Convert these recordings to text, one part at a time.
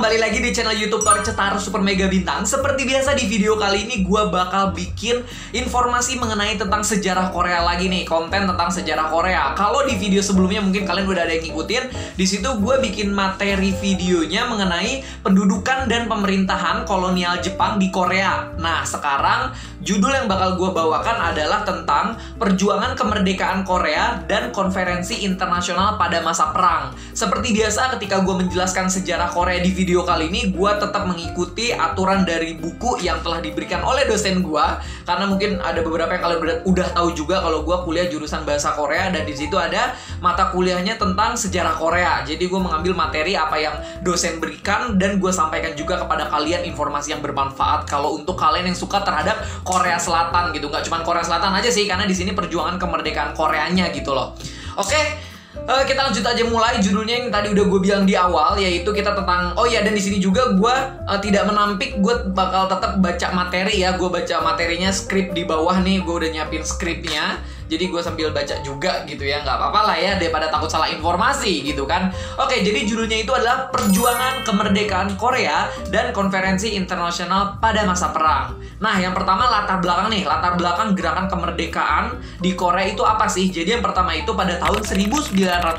kembali lagi di channel YouTube Tor Cetaro Super Mega Bintang. Seperti biasa di video kali ini gue bakal bikin informasi mengenai tentang sejarah Korea lagi nih, konten tentang sejarah Korea. Kalau di video sebelumnya mungkin kalian udah ada yang ngikutin. Di situ gue bikin materi videonya mengenai pendudukan dan pemerintahan kolonial Jepang di Korea. Nah, sekarang judul yang bakal gue bawakan adalah tentang perjuangan kemerdekaan Korea dan konferensi internasional pada masa perang. Seperti biasa ketika gue menjelaskan sejarah Korea di video kali ini, gue tetap mengikuti aturan dari buku yang telah diberikan oleh dosen gue. Karena mungkin ada beberapa yang kalian udah tahu juga kalau gue kuliah jurusan bahasa Korea, dan di situ ada mata kuliahnya tentang sejarah Korea. Jadi gue mengambil materi apa yang dosen berikan dan gue sampaikan juga kepada kalian informasi yang bermanfaat kalau untuk kalian yang suka terhadap Korea Selatan gitu. Nggak cuma Korea Selatan aja sih, karena di sini perjuangan kemerdekaan Koreanya gitu loh. Oke. Kita lanjut aja mulai. Judulnya yang tadi udah gue bilang di awal, yaitu kita tentang, oh ya, dan di sini juga gue tidak menampik, gue bakal tetap baca materi ya. Gue baca materinya, skrip di bawah nih, gue udah nyiapin skripnya. Jadi gue sambil baca juga gitu ya, nggak apa-apa lah ya, daripada takut salah informasi gitu kan. Oke, jadi judulnya itu adalah Perjuangan Kemerdekaan Korea dan Konferensi Internasional pada Masa Perang. Nah, yang pertama latar belakang nih, latar belakang gerakan kemerdekaan di Korea itu apa sih? Jadi yang pertama itu pada tahun 1918,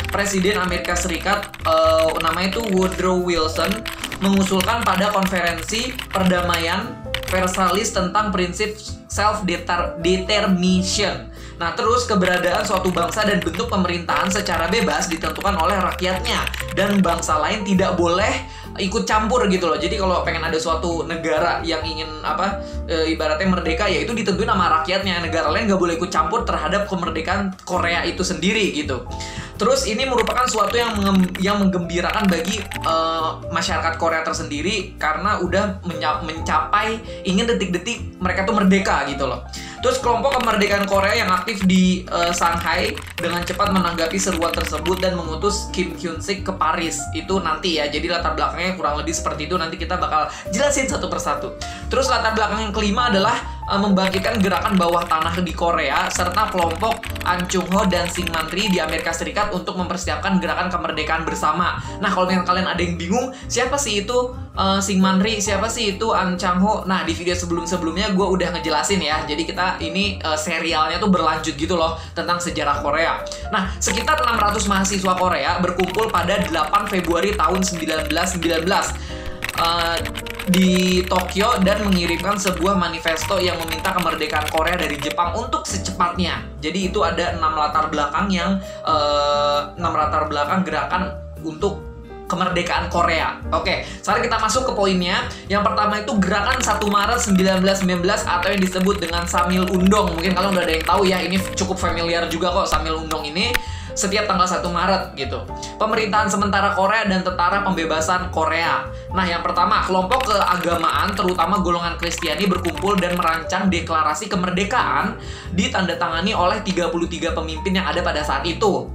Presiden Amerika Serikat, namanya itu Woodrow Wilson, mengusulkan pada konferensi perdamaian Versailles tentang prinsip self-determination. Nah, terus keberadaan suatu bangsa dan bentuk pemerintahan secara bebas ditentukan oleh rakyatnya, dan bangsa lain tidak boleh ikut campur gitu loh. Jadi kalau pengen ada suatu negara yang ingin ibaratnya merdeka, ya itu ditentuin sama rakyatnya. Negara lain nggak boleh ikut campur terhadap kemerdekaan Korea itu sendiri gitu. Terus ini merupakan suatu yang menggembirakan bagi masyarakat Korea tersendiri, karena udah mencapai ingin detik-detik mereka tuh merdeka gitu loh. Terus kelompok kemerdekaan Korea yang aktif di Shanghai dengan cepat menanggapi seruan tersebut dan mengutus Kim Hyun-sik ke Paris. Itu nanti ya, jadi latar belakangnya kurang lebih seperti itu. Nanti kita bakal jelasin satu persatu. Terus latar belakang yang kelima adalah membangkitkan gerakan bawah tanah di Korea, serta kelompok An Chung Ho dan Syngman Rhee di Amerika Serikat untuk mempersiapkan gerakan kemerdekaan bersama. Nah, kalau kalian ada yang bingung, siapa sih itu Syngman Rhee, siapa sih itu An Chung Ho? Nah, di video sebelumnya gue udah ngejelasin ya. Jadi kita ini serialnya tuh berlanjut gitu loh tentang sejarah Korea. Nah, sekitar 600 mahasiswa Korea berkumpul pada 8 Februari tahun 1919 di Tokyo dan mengirimkan sebuah manifesto yang meminta kemerdekaan Korea dari Jepang untuk secepatnya. Jadi itu ada 6 latar belakang gerakan untuk kemerdekaan Korea. Oke, sekarang kita masuk ke poinnya. Yang pertama itu gerakan 1 Maret 1919 atau yang disebut dengan Samil Undong. Mungkin kalian udah ada yang tahu ya, ini cukup familiar juga kok Samil Undong ini. Setiap tanggal 1 Maret gitu. Pemerintahan sementara Korea dan Tentara Pembebasan Korea. Nah, yang pertama, kelompok keagamaan terutama golongan Kristiani berkumpul dan merancang deklarasi kemerdekaan ditandatangani oleh 33 pemimpin yang ada pada saat itu.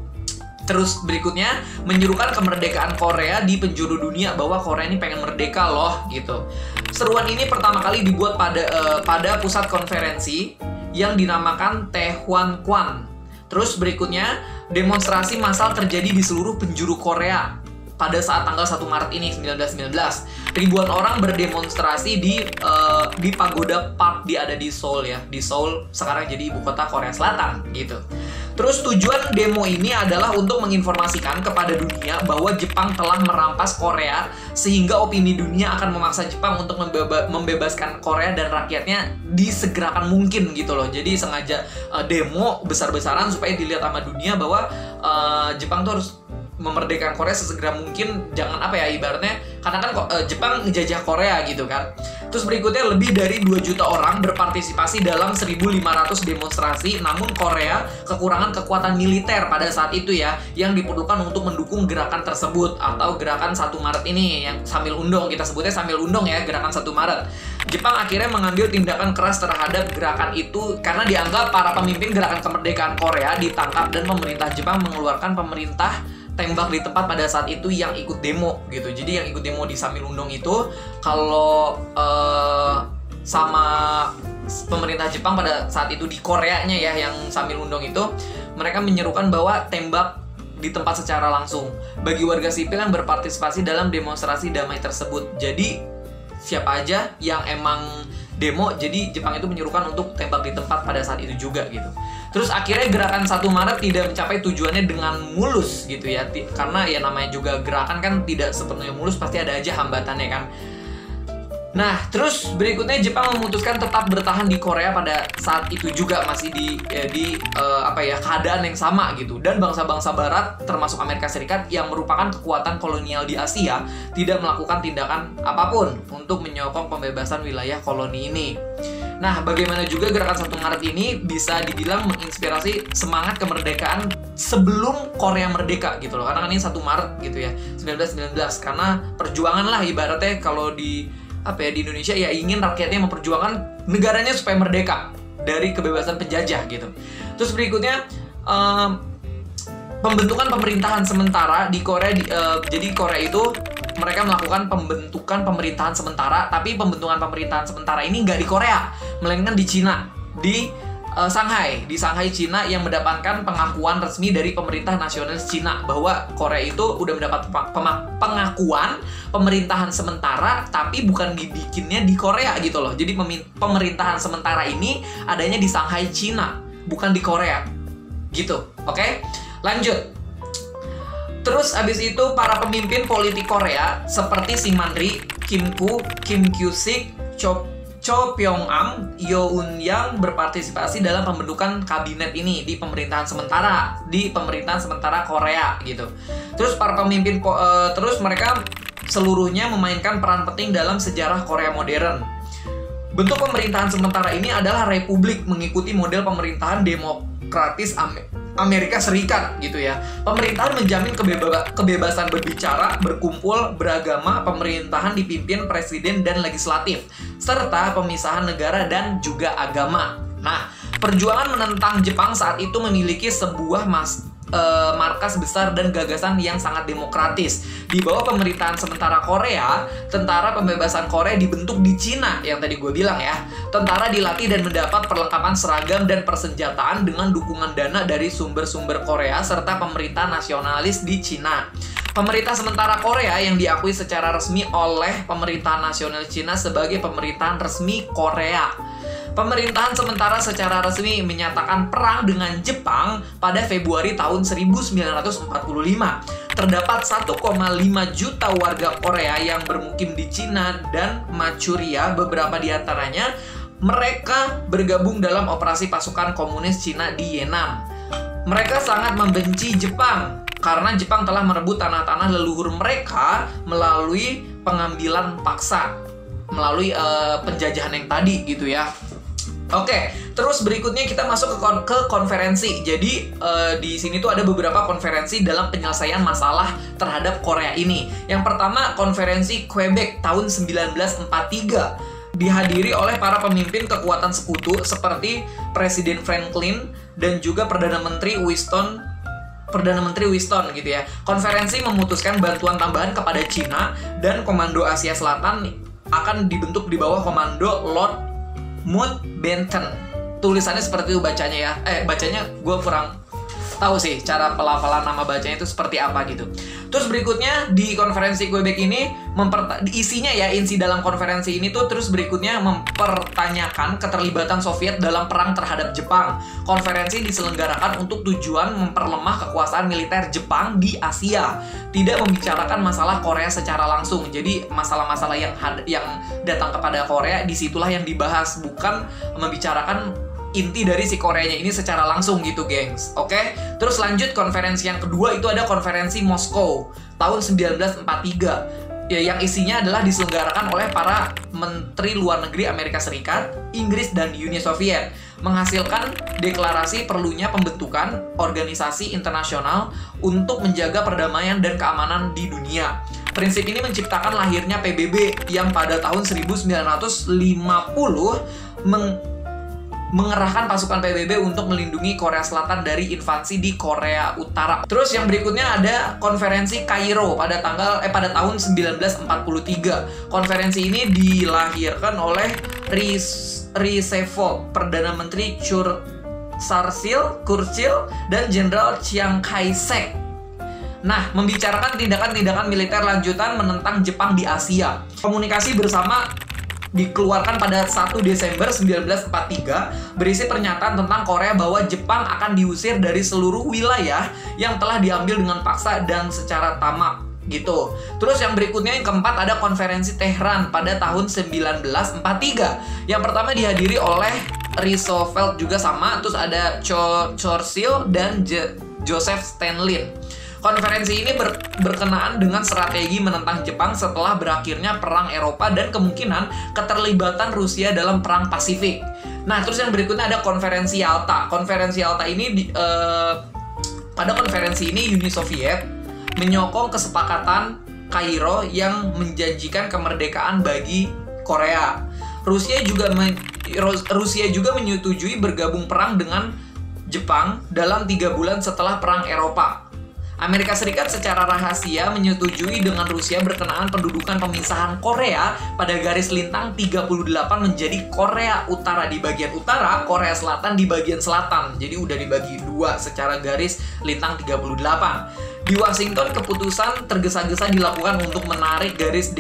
Terus berikutnya, menyerukan kemerdekaan Korea di penjuru dunia bahwa Korea ini pengen merdeka loh gitu. Seruan ini pertama kali dibuat pada pusat konferensi yang dinamakan Taehwan-kwan. Terus berikutnya, demonstrasi massal terjadi di seluruh penjuru Korea pada saat tanggal 1 Maret ini 1919. Ribuan orang berdemonstrasi di Pagoda Park ada di Seoul ya. Di Seoul sekarang jadi ibu kota Korea Selatan gitu. Terus tujuan demo ini adalah untuk menginformasikan kepada dunia bahwa Jepang telah merampas Korea, sehingga opini dunia akan memaksa Jepang untuk membebaskan Korea dan rakyatnya disegerakan mungkin gitu loh. Jadi sengaja demo besar-besaran supaya dilihat sama dunia bahwa Jepang tuh harus memerdekakan Korea sesegera mungkin. Jangan ibaratnya, karena kan Jepang ngejajah Korea gitu kan. Terus berikutnya, lebih dari 2 juta orang berpartisipasi dalam 1.500 demonstrasi. Namun Korea kekurangan kekuatan militer pada saat itu ya, yang diperlukan untuk mendukung gerakan tersebut atau gerakan 1 Maret ini yang Samil Undong. Kita sebutnya Samil Undong ya, gerakan 1 Maret. Jepang akhirnya mengambil tindakan keras terhadap gerakan itu karena dianggap para pemimpin gerakan kemerdekaan Korea ditangkap, dan pemerintah Jepang mengeluarkan pemerintah tembak di tempat pada saat itu yang ikut demo gitu. Jadi yang ikut demo di Samil Undong itu, kalau sama pemerintah Jepang pada saat itu di Koreanya ya, yang Samil Undong itu, mereka menyerukan bahwa tembak di tempat secara langsung bagi warga sipil yang berpartisipasi dalam demonstrasi damai tersebut. Jadi siapa aja yang emang demo, jadi Jepang itu menyuruhkan untuk tembak di tempat pada saat itu juga gitu. Terus akhirnya gerakan 1 Maret tidak mencapai tujuannya dengan mulus gitu ya, karena ya namanya juga gerakan kan tidak sepenuhnya mulus, pasti ada aja hambatannya kan. Nah, terus berikutnya Jepang memutuskan tetap bertahan di Korea pada saat itu juga, masih di keadaan yang sama gitu. Dan bangsa-bangsa Barat termasuk Amerika Serikat yang merupakan kekuatan kolonial di Asia tidak melakukan tindakan apapun untuk menyokong pembebasan wilayah koloni ini. Nah, bagaimana juga gerakan 1 Maret ini bisa dibilang menginspirasi semangat kemerdekaan sebelum Korea merdeka gitu loh. Karena kan ini 1 Maret gitu ya, 1919. Karena perjuangan lah ibaratnya kalau di Indonesia ya, ingin rakyatnya memperjuangkan negaranya supaya merdeka dari kebebasan penjajah gitu. Terus berikutnya pembentukan pemerintahan sementara di Korea. Jadi Korea itu mereka melakukan pembentukan pemerintahan sementara, tapi pembentukan pemerintahan sementara ini nggak di Korea, melainkan di Cina, di Shanghai, Cina, yang mendapatkan pengakuan resmi dari pemerintah nasionalis Cina bahwa Korea itu udah mendapat pengakuan pemerintahan sementara, tapi bukan dibikinnya di Korea gitu loh. Jadi pemerintahan sementara ini adanya di Shanghai, Cina, bukan di Korea gitu. Oke? Lanjut. Terus abis itu para pemimpin politik Korea seperti Syngman-rhee, Kim Koo, Kim Kyu-sik, Cho Pyong-am, Yo Eun-yang berpartisipasi dalam pembentukan kabinet ini di pemerintahan sementara Korea gitu. Terus para pemimpin terus mereka seluruhnya memainkan peran penting dalam sejarah Korea modern. Bentuk pemerintahan sementara ini adalah republik mengikuti model pemerintahan demokratis Amerika Serikat gitu ya. Pemerintahan menjamin kebebasan berbicara, berkumpul, beragama, pemerintahan dipimpin presiden dan legislatif, serta pemisahan negara dan juga agama. Nah, perjuangan menentang Jepang saat itu memiliki sebuah markas besar dan gagasan yang sangat demokratis. Di bawah pemerintahan sementara Korea, Tentara Pembebasan Korea dibentuk di Cina, yang tadi gue bilang ya. Tentara dilatih dan mendapat perlengkapan seragam dan persenjataan dengan dukungan dana dari sumber-sumber Korea serta pemerintah nasionalis di Cina. Pemerintah sementara Korea yang diakui secara resmi oleh pemerintah nasional Cina sebagai pemerintahan resmi Korea. Pemerintahan sementara secara resmi menyatakan perang dengan Jepang pada Februari tahun 1945. Terdapat 1,5 juta warga Korea yang bermukim di Cina dan Manchuria, beberapa di antaranya mereka bergabung dalam operasi pasukan komunis Cina di Yenan. Mereka sangat membenci Jepang karena Jepang telah merebut tanah-tanah leluhur mereka melalui pengambilan paksa, melalui penjajahan yang tadi gitu ya. Oke, terus berikutnya kita masuk ke konferensi. Jadi di sini tuh ada beberapa konferensi dalam penyelesaian masalah terhadap Korea ini. Yang pertama, konferensi Quebec tahun 1943. Dihadiri oleh para pemimpin kekuatan sekutu seperti Presiden Franklin dan juga Perdana Menteri Winston gitu ya. Konferensi memutuskan bantuan tambahan kepada Cina dan Komando Asia Selatan akan dibentuk di bawah komando Lord Mountbatten. Tulisannya seperti itu bacanya ya. Bacanya gue kurang tahu sih cara pelafalan nama bacanya itu seperti apa gitu. Terus berikutnya di konferensi Quebec ini insi dalam konferensi ini tuh terus berikutnya mempertanyakan keterlibatan Soviet dalam perang terhadap Jepang. Konferensi diselenggarakan untuk tujuan memperlemah kekuasaan militer Jepang di Asia, tidak membicarakan masalah Korea secara langsung. Jadi masalah-masalah yang datang kepada Korea disitulah yang dibahas, bukan membicarakan inti dari si Koreanya ini secara langsung gitu, gengs. Oke? Terus lanjut, konferensi yang kedua itu ada konferensi Moskow tahun 1943. Ya, yang isinya adalah diselenggarakan oleh para menteri luar negeri Amerika Serikat, Inggris, dan Uni Soviet, menghasilkan deklarasi perlunya pembentukan organisasi internasional untuk menjaga perdamaian dan keamanan di dunia. Prinsip ini menciptakan lahirnya PBB yang pada tahun 1950 mengerahkan pasukan PBB untuk melindungi Korea Selatan dari invasi di Korea Utara. Terus yang berikutnya ada konferensi Kairo pada tahun 1943. Konferensi ini dilahirkan oleh Roosevelt, Perdana Menteri Churchill dan Jenderal Chiang Kai-shek. Nah, membicarakan tindakan-tindakan militer lanjutan menentang Jepang di Asia. Komunikasi bersama dikeluarkan pada 1 Desember 1943 berisi pernyataan tentang Korea bahwa Jepang akan diusir dari seluruh wilayah yang telah diambil dengan paksa dan secara tamak gitu. Terus yang berikutnya, yang keempat, ada konferensi Tehran pada tahun 1943. Yang pertama dihadiri oleh Roosevelt juga sama, terus ada Churchill dan Joseph Stalin. Konferensi ini berkenaan dengan strategi menentang Jepang setelah berakhirnya Perang Eropa dan kemungkinan keterlibatan Rusia dalam Perang Pasifik. Nah, terus yang berikutnya ada konferensi Yalta. Konferensi Yalta ini pada konferensi ini Uni Soviet menyokong kesepakatan Kairo yang menjanjikan kemerdekaan bagi Korea. Rusia juga menyetujui bergabung perang dengan Jepang dalam 3 bulan setelah Perang Eropa. Amerika Serikat secara rahasia menyetujui dengan Rusia berkenaan pendudukan pemisahan Korea pada garis lintang 38 menjadi Korea Utara di bagian utara, Korea Selatan di bagian selatan. Jadi udah dibagi 2 secara garis lintang 38. Di Washington, keputusan tergesa-gesa dilakukan untuk menarik garis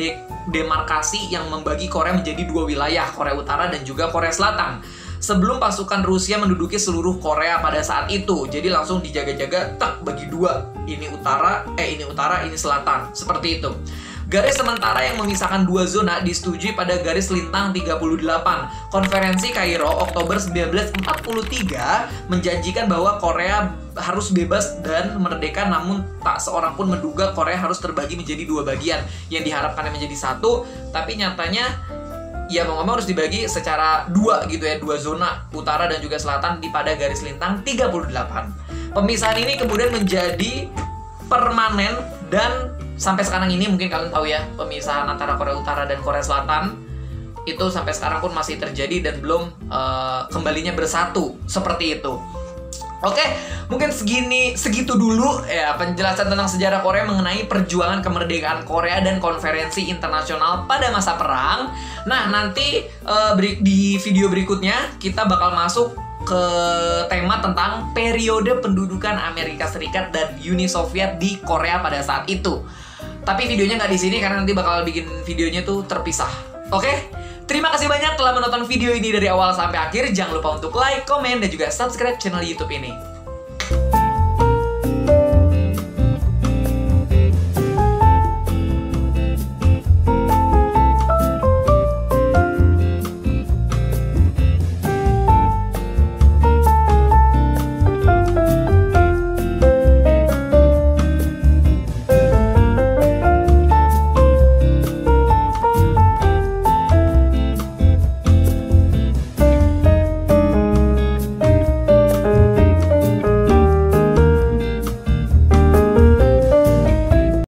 demarkasi yang membagi Korea menjadi 2 wilayah, Korea Utara dan juga Korea Selatan. Sebelum pasukan Rusia menduduki seluruh Korea pada saat itu. Jadi langsung dijaga-jaga, tak bagi 2. Ini utara, ini selatan. Seperti itu. Garis sementara yang memisahkan 2 zona disetujui pada garis lintang 38. Konferensi Kairo Oktober 1943 menjanjikan bahwa Korea harus bebas dan merdeka, namun tak seorang pun menduga Korea harus terbagi menjadi 2 bagian yang diharapkan menjadi 1, tapi nyatanya ya mau ngomong harus dibagi secara 2 gitu ya, 2 zona utara dan juga selatan di pada garis lintang 38. Pemisahan ini kemudian menjadi permanen dan sampai sekarang ini mungkin kalian tahu ya, pemisahan antara Korea Utara dan Korea Selatan itu sampai sekarang pun masih terjadi dan belum kembalinya bersatu seperti itu. Oke, mungkin segitu dulu ya penjelasan tentang sejarah Korea mengenai perjuangan kemerdekaan Korea dan konferensi internasional pada masa perang. Nah, nanti di video berikutnya kita bakal masuk ke tema tentang periode pendudukan Amerika Serikat dan Uni Soviet di Korea pada saat itu. Tapi videonya nggak di sini karena nanti bakal bikin videonya tuh terpisah. Oke? Terima kasih banyak telah menonton video ini dari awal sampai akhir. Jangan lupa untuk like, komen, dan juga subscribe channel YouTube ini.